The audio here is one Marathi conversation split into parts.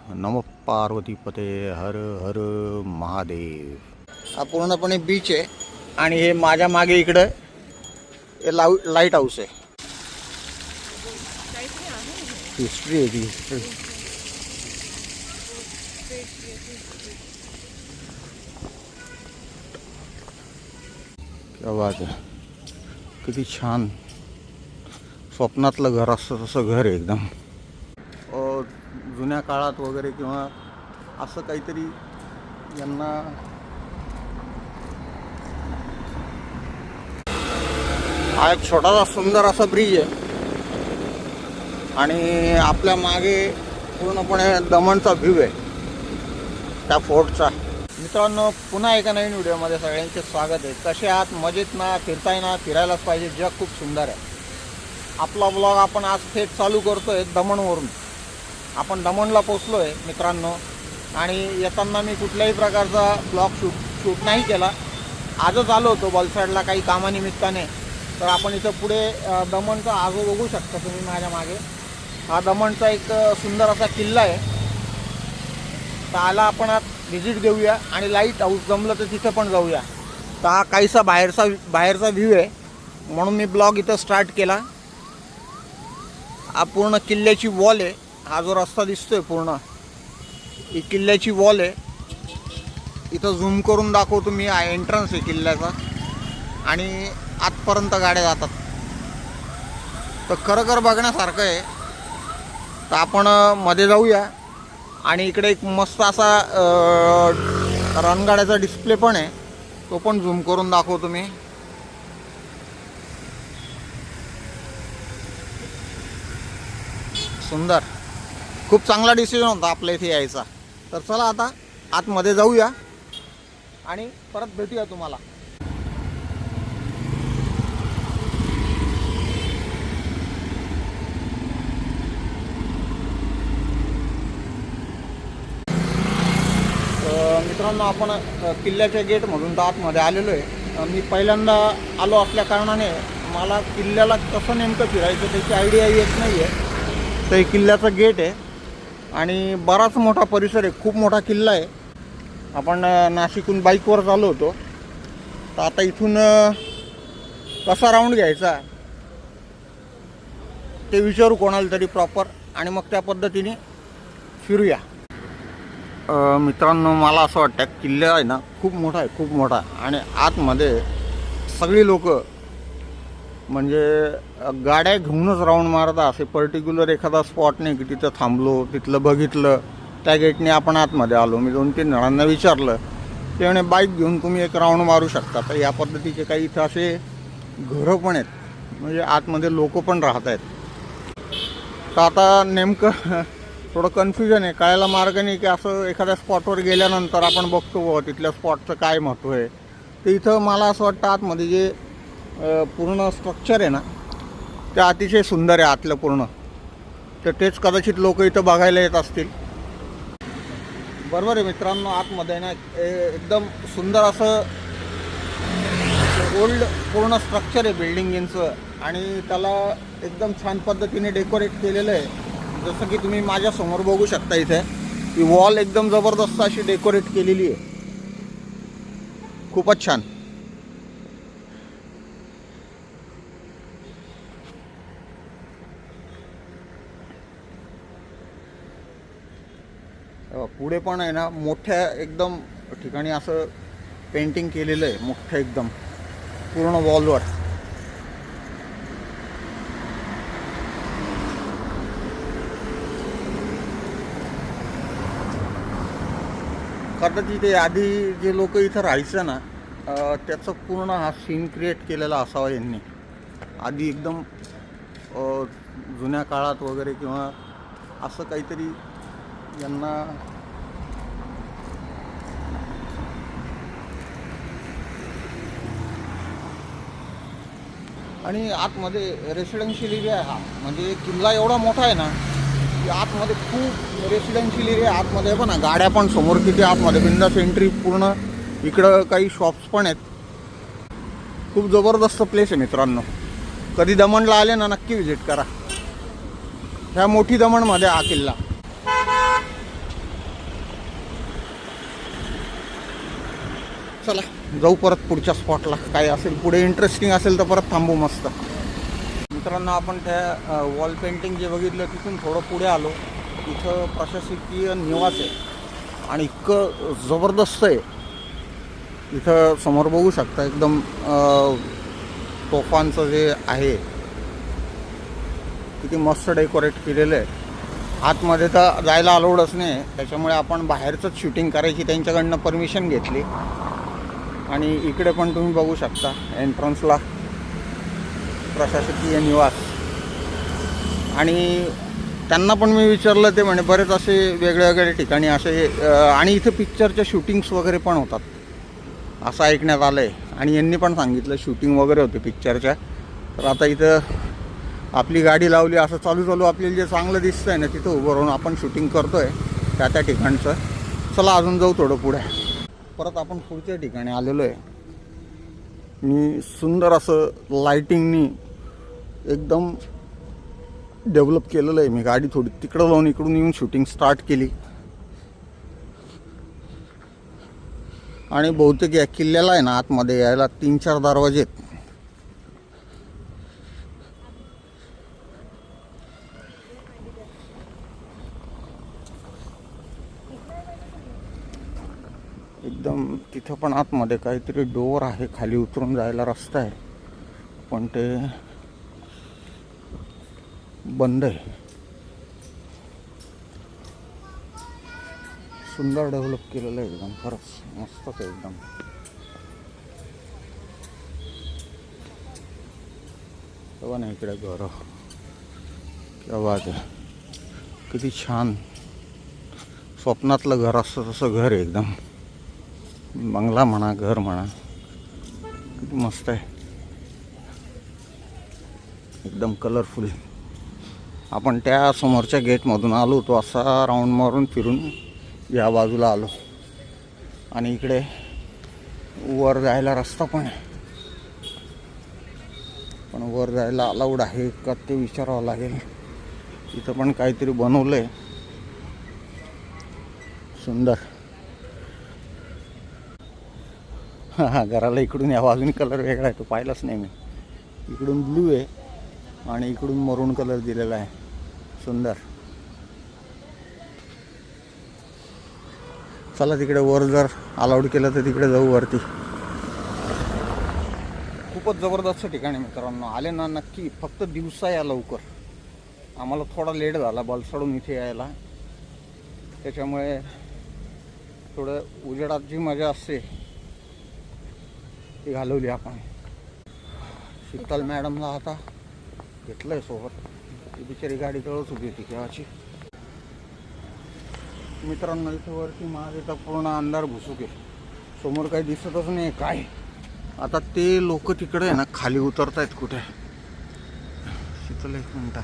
नमो पार्वतीपते हर हर महादेव। हा पूर्णपणे बीच आहे आणि हे माझ्या मागे इकडं हे लाईट हाऊस आहे। हिस्ट्री आहे ती हिस्ट्री। क्या बात आहे, किती छान स्वप्नातलं घर असतं तसं घर आहे एकदम। जुन्या काळात वगैरे किंवा असं काहीतरी यांना हा एक छोटासा सुंदर असा ब्रिज आहे आणि आपल्या मागे पूर्णपणे दमणचा व्ह्यू आहे त्या फोर्टचा। मित्रांनो, पुन्हा एका नवीन व्हिडिओमध्ये सगळ्यांचे स्वागत आहे। कसे आहात? मजेत ना? फिरताय ना? फिरायलाच पाहिजे, जग खूप सुंदर आहे। आपला ब्लॉग आपण आज थेट चालू करतोय दमणवरून। आपण दमणला पोचलो आहे मित्रांनो आणि येताना मी कुठल्याही प्रकारचा ब्लॉग शूट नाही केला। आजच आलो होतो वलसाडला काही कामानिमित्ताने। तर आपण इथं पुढे दमणचा आजो बघू शकता तुम्ही माझ्या मागे। हा दमणचा एक सुंदर असा किल्ला आहे। तर आला आपण आज व्हिजिट देऊया आणि लाईट हाऊस जमलं तर तिथं पण जाऊया। तर हा काहीसा बाहेरचा व्ह्यू आहे म्हणून मी ब्लॉग इथं स्टार्ट केला। हा पूर्ण किल्ल्याची वॉल आहे। हा जो रस्ता दिसतोय पूर्ण ही किल्ल्याची वॉल आहे। इथं झूम करून दाखवतो मी। हा एंट्रन्स आहे किल्ल्याचा आणि आतपर्यंत गाड्या जातात। तर खरं बघण्यासारखं आहे। तर आपण मध्ये जाऊया आणि इकडे एक मस्त असा रणगाड्याचा डिस्प्ले पण आहे, तो पण झूम करून दाखवतो मी। सुंदर, खूप चांगला डिसिजन होता आपल्या इथे यायचा। तर चला आता आतमध्ये जाऊया आणि परत भेटूया तुम्हाला। मित्रांनो, आपण किल्ल्याच्या गेटमधून तर आतमध्ये आलेलो आहे। मी पहिल्यांदा आलो असल्या कारणाने मला किल्ल्याला कसं नेमकं फिरायचं त्याची आयडिया येत नाही आहे। तर हे किल्ल्याचं गेट आहे आणि बराच मोठा परिसर आहे, खूप मोठा किल्ला आहे। आपण नाशिकहून बाईकवर चाललो होतो। तर आता इथून कसा राऊंड घ्यायचा ते विचारू कोणाला तरी प्रॉपर आणि मग त्या पद्धतीने फिरूया। मित्रांनो, मला असं वाटतं किल्ला आहे ना खूप मोठा आहे, खूप मोठा। आणि आतमध्ये सगळी लोक म्हणजे गाड्या घेऊनच राऊंड मारतात। असे पर्टिक्युलर एखादा स्पॉट नाही की तिथं थांबलो, तिथलं बघितलं, त्या गेटने आपण आतमध्ये आलो। मी 2-3 जणांना विचारलं, ते म्हणे बाईक घेऊन तुम्ही एक राऊंड मारू शकता। तर या पद्धतीचे काही इथं असे घरं पण आहेत, म्हणजे आतमध्ये लोक पण राहत आहेत। तर आता नेमकं थोडं कन्फ्युजन आहे, कळायला मार्ग नाही की असं एखाद्या स्पॉटवर गेल्यानंतर आपण बघतो तिथल्या स्पॉटचं काय महत्त्व आहे। तर इथं मला असं वाटतं आतमध्ये जे पूर्ण स्ट्रक्चर आहे ना ते अतिशय सुंदर आहे आतलं पूर्ण। तर तेच कदाचित लोक इथं बघायला येत असतील। बरोबर आहे मित्रांनो, आतमध्ये ना एकदम सुंदर असं ओल्ड पूर्ण स्ट्रक्चर आहे बिल्डिंगचं आणि त्याला एकदम छान पद्धतीने डेकोरेट केलेलं आहे। जसं की तुम्ही माझ्यासमोर बघू शकता, इथे ही वॉल एकदम जबरदस्त अशी डेकोरेट केलेली आहे, खूपच छान। पुढे पण आहे ना मोठ्या एकदम ठिकाणी असं पेंटिंग केलेलं आहे, मोठं एकदम पूर्ण वॉलवर। खरं तिथे आधी जे लोक इथं राहायचं ना त्याचं पूर्ण हा सीन क्रिएट केलेला असावा यांनी आधी, एकदम जुन्या काळात वगैरे किंवा असं काहीतरी यांना। आणि आतमध्ये रेसिडेन्शियल एरिया आहे हा, म्हणजे किल्ला एवढा मोठा आहे ना की आतमध्ये खूप रेसिडेन्शियल एरिया आतमध्ये पण ना, गाड्या पण समोर किती आतमध्ये बिंदास एंट्री पूर्ण। इकडं काही शॉप्स पण आहेत, खूप जबरदस्त प्लेस आहे मित्रांनो। कधी दमणला आले ना नक्की व्हिजिट करा। ह्या मोठी दमणमध्ये हा किल्ला। चला जाऊ परत पुढच्या स्पॉटला. काय असेल पुढे इंटरेस्टिंग असेल तर परत थांबू मस्त. मित्रांनो, आपण त्या वॉल पेंटिंग जे बघितलं तिथून थोडं पुढे आलो. इथं प्रशासकीय निवास आहे आणि इतकं जबरदस्त आहे. इथं समोर बघू शकता एकदम तोफांचं जे आहे किती मस्त डेकोरेट केलेलं आहे. आतमध्ये तर जायला अलाउडच नाही, त्याच्यामुळे आपण बाहेरचंच शूटिंग करायची त्यांच्याकडनं परमिशन घेतली. आणि इकडे पण तुम्ही बघू शकता एंट्रन्सला प्रशासकीय निवास. आणि त्यांना पण मी विचारलं, ते म्हणे बरेच असे वेगळ्या वेगळ्या ठिकाणी असे आणि इथे पिक्चरच्या शूटिंग्स वगैरे पण होतात असं ऐकण्यात आलं आहे. आणि यांनी पण सांगितलं शूटिंग वगैरे होते पिक्चरच्या. तर आता इथं आपली गाडी लावली, असं चालू आपल्याला जे चांगलं दिसतं आहे ना तिथं उभं राहून आपण शूटिंग करतो आहे त्या ठिकाणचं. चला अजून जाऊ थोडं पुढे. परत आपण पुढच्या ठिकाणी आलेलो आहे. मी सुंदर असं लाईटिंगनी एकदम डेव्हलप केलेलं आहे. मी गाडी थोडी तिकडं लावून इकडून येऊन शूटिंग स्टार्ट केली. आणि बहुतेक या किल्ल्याला आहे ना आतमध्ये यायला 3-4 दरवाजे आहेत. एकदम तिथं पण आतमध्ये काहीतरी डोअर आहे, खाली उतरून जायला रस्ता आहे, पण ते बंद आहे. सुंदर डेव्हलप केलेलं आहे एकदम, खरंच मस्तच आहे एकदम. तेव्हा नाही इकडे घर केव्हा ते किती छान स्वप्नातलं घर असतं तसं घर आहे एकदम. बंगला म्हणा घर म्हणा किती मस्त आहे, एकदम कलरफुल. आपण त्या समोरच्या गेटमधून आलो तो असा राऊंड मारून फिरून या बाजूला आलो. आणि इकडे वर जायला रस्ता पण आहे, पण वर जायला अलाउड आहे का ते विचारावं लागेल. इथं पण काहीतरी बनवलं आहे सुंदर. हां, घराला इकडून या बाजून कलर वेगळा आहे, तो पाहिलाच नाही मी. इकडून ब्लू आहे आणि इकडून मरून कलर दिलेला आहे, सुंदर. चला तिकडे वर जर अलाउड केलं तर तिकडे जाऊ वरती. खूपच जबरदस्त ठिकाणी मित्रांनो, आले ना नक्की. फक्त दिवसा या लवकर. आम्हाला थोडा लेट झाला बलसाडून इथे यायला, त्याच्यामुळे थोडं उजेडात जी मजा असते ती घालवली आपण. शीतल मॅडमला आता घेतलंय सोबत, ती बिचारी गाडी तळच उभी होती केव्हाची. मित्रांनो, इथे वरती महादेवचा पूर्ण अंधार भुसूक आहे, समोर काही दिसतच नाही काय. आता ते लोक तिकडे आहे ना खाली उतरतायत कुठे. शीतल एक मिनटा,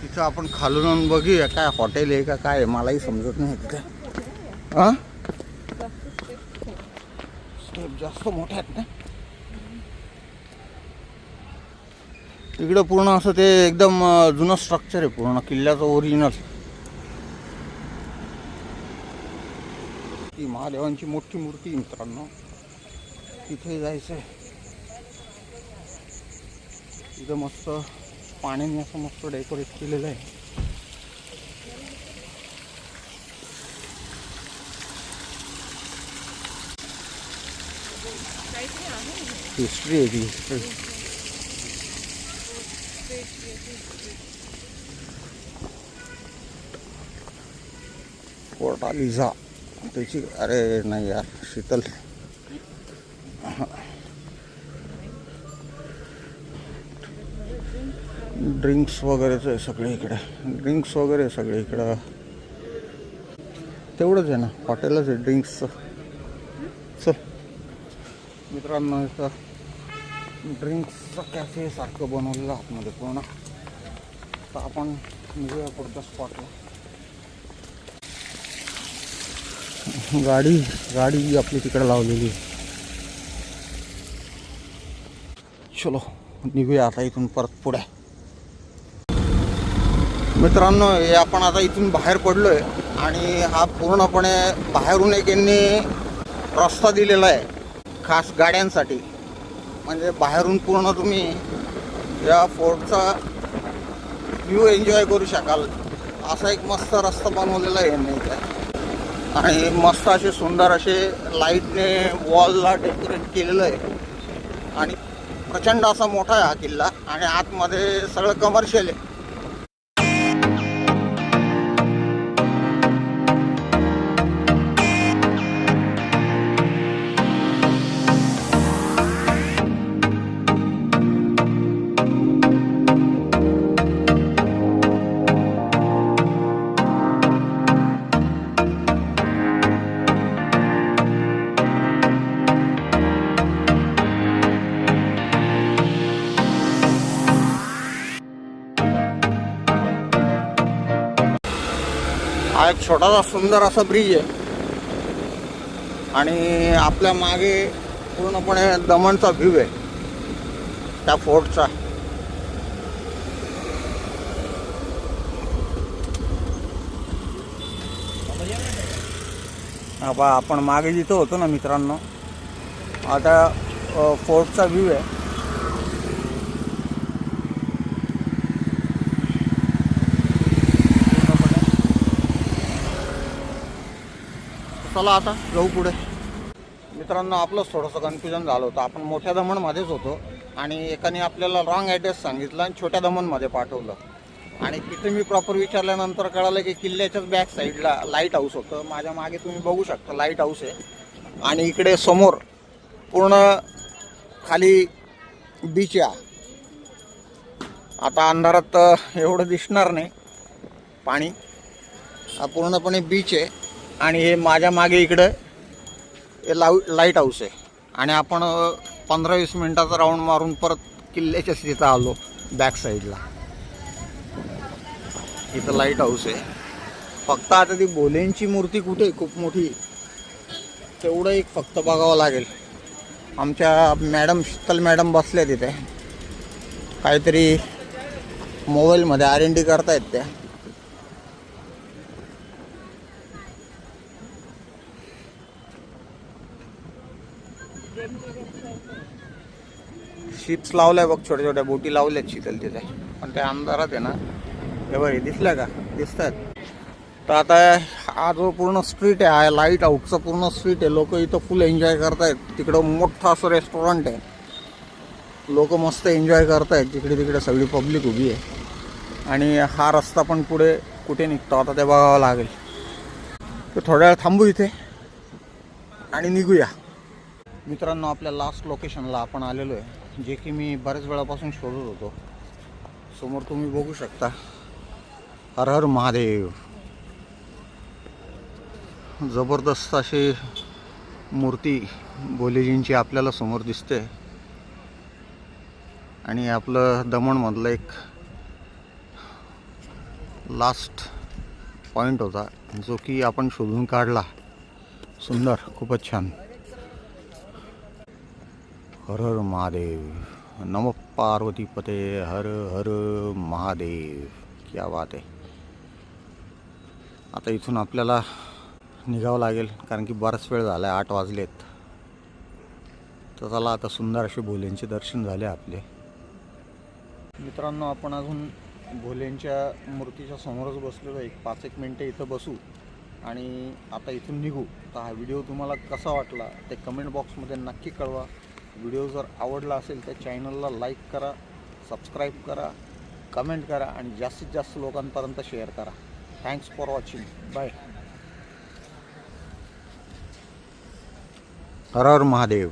तिथं आपण खालून बघूया काय हॉटेल आहे का काय, मलाही समजत नाही काय. हां, स्टेप जास्त मोठे आहेत ना तिकडं. पूर्ण असं ते एकदम जुनं स्ट्रक्चर आहे, पूर्ण किल्ल्याचं ओरिजिनल. ती महादेवांची मोठी मूर्ती मित्रांनो, तिथे जायचं आहे. तिथं मस्त पाण्याने असं मस्त डेकोरेट केलेलं आहे. हिस्ट्री आहे ती, हिस्ट्री. फोर्टालिझा त्याची. अरे नाही यार शीतल, ड्रिंक्स वगैरेच आहे सगळे इकडे, ड्रिंक्स वगैरे सगळे इकडं. तेवढंच आहे ना, हॉटेलच आहे ड्रिंक्सचं. चल मित्रांनो, इथं ड्रिंक्सचं कॅफे सारखं बनवलेलं आतमध्ये पूर्ण. तर आपण निघूया पुढच्या स्पॉटला. गाडी आपली तिकडे लावलेली. चलो निघूया आता इथून परत पुढे. मित्रांनो, हे आपण आता इथून बाहेर पडलोय आणि हा पूर्णपणे बाहेरून एक यांनी रस्ता दिलेला आहे खास गाड्यांसाठी. म्हणजे बाहेरून पूर्ण तुम्ही या फोर्टचा व्ह्यू एन्जॉय करू शकाल असा एक मस्त रस्ता बनवलेला आहे यांनी इथे. आणि मस्त असे सुंदर असे लाईटने वॉलला डेकोरेट केलेलं आहे. आणि प्रचंड असा मोठा आहे हा किल्ला आणि आतमध्ये सगळं कमर्शियल आहे. हा एक छोटासा सुंदर असा ब्रिज आहे आणि आपल्या मागे पूर्णपणे दमणचा व्ह्यू आहे त्या फोर्टचा. हा बा आपण मागे जिथं होतो ना मित्रांनो, आता फोर्टचा व्ह्यू आहे. चला आता जाऊ पुढे. मित्रांनो आपलं थोडंसं कन्फ्युजन झालं होतं. आपण मोठ्या दमणमध्येच होतो आणि एकाने आपल्याला रॉंग ॲड्रेस सांगितला आणि छोट्या दमणमध्ये पाठवलं. आणि तिथे मी प्रॉपर विचारल्यानंतर कळालं की किल्ल्याच्याच बॅक साईडला लाईट हाऊस होतं. माझ्या मागे तुम्ही बघू शकता लाईट हाऊस आहे. आणि इकडे समोर पूर्ण खाली बीच आहे. आता अंधारात एवढं दिसणार नाही पाणी. हा पूर्णपणे बीच आहे आणि हे माझ्या मागे इकडं हे लाईट हाऊस आहे. आणि आपण 15-20 मिनटाचा राऊंड मारून परत किल्ल्याच्या तिथं आलो बॅक साईडला. इथं लाईट हाऊस आहे. फक्त आता ती भोलेंची मूर्ती कुठे आहे खूप मोठी, तेवढं एक फक्त बघावं लागेल. आमच्या मॅडम शीतल मॅडम बसल्या तिथे काहीतरी मोबाईलमध्ये R&D करतायत त्या. शिप्स लावल्या बघ, छोट्या छोट्या बोटी लावल्यात शीतल तिथे. पण त्या अंधारात आहे ना, हे बघ दिसल्या का, दिसत आहेत. तर आता हा जो पूर्ण स्ट्रीट आहे, हा लाईट आउटचा पूर्ण स्ट्रीट आहे. लोक इथं फुल एन्जॉय करतायत. तिकडं मोठं असं रेस्टॉरंट आहे, लोक मस्त एन्जॉय करतायत. जिकडे तिकडे सगळी पब्लिक उभी आहे. आणि हा रस्ता पण पुढे कुठे निघतो आता ते बघावं लागेल. तर थोड्या वेळ थांबू इथे आणि निघूया. मित्रांनो आपल्या लास्ट लोकेशनला आपण आलेलो आहे, जे की मी बऱ्याच वेळापासून शोधत होतो. समोर तुम्ही बघू शकता हर हर महादेव. जबरदस्त अशी मूर्ती भोलेजींची आपल्याला समोर दिसते. आणि आपलं दमणमधलं एक लास्ट पॉईंट होता जो की आपण शोधून काढला. सुंदर, खूपच छान. हर हर महादेव, नमः पार्वती पते, हर हर महादेव. क्या बात आहे. आता इथून आपल्याला निघावं लागेल कारण की बराच वेळ झाला आहे, 8 वाजलेत. तर चला आता सुंदर असे भोलेंचे दर्शन झाले आपले. मित्रांनो आपण अजून भोलेंच्या मूर्तीच्या समोरच बसलेलो आहे. 5-1 मिनटं इथं बसू आणि आता इथून निघू. तर हा व्हिडिओ तुम्हाला कसा वाटला ते कमेंट बॉक्समध्ये नक्की कळवा. व्हिडिओ जर आवडला असेल तर चॅनलला लाईक करा, सबस्क्राईब करा, कमेंट करा आणि जास्तीत जास्त लोकांपर्यंत शेअर करा. Thanks for watching. Bye. Har Har Mahadev.